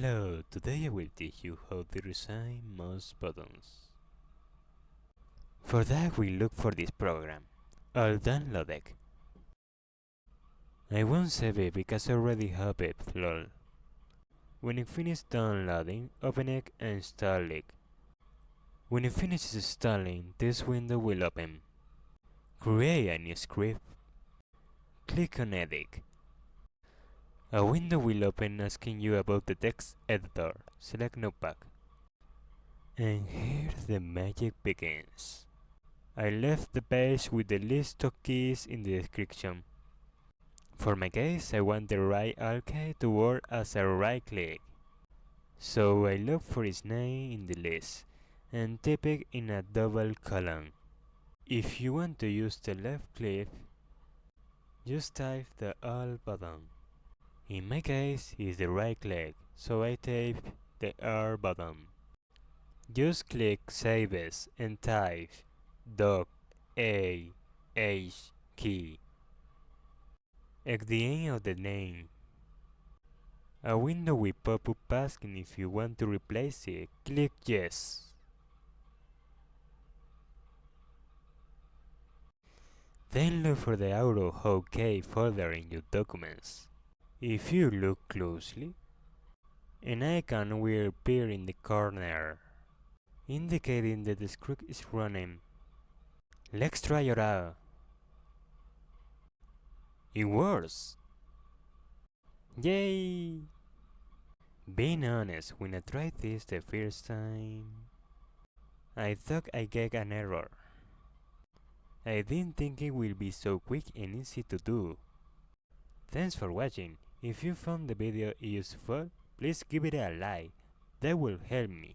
Hello, today I will teach you how to design mouse buttons. For that we look for this program. I'll download it. I won't save it because I already have it, lol. When it finishes downloading, open it and install it. When it finishes installing, this window will open. Create a new script. Click on Edit. A window will open asking you about the text editor. Select Notepad. And here the magic begins. I left the page with the list of keys in the description. For my case, I want the right alt key to work as a right click. So I look for its name in the list and type it in a double colon. If you want to use the left click, just type the alt button. In my case, it's the right click, so I type the R button. Just click Save As and type Doc A H key at the end of the name. A window will pop up asking if you want to replace it. Click Yes. Then look for the Auto OK folder in your documents. If you look closely, an icon will appear in the corner, indicating that the script is running. Let's try it out. It works! Yay! Being honest, when I tried this the first time, I thought I get an error. I didn't think it will be so quick and easy to do. Thanks for watching. If you found the video useful, please give it a like. That will help me.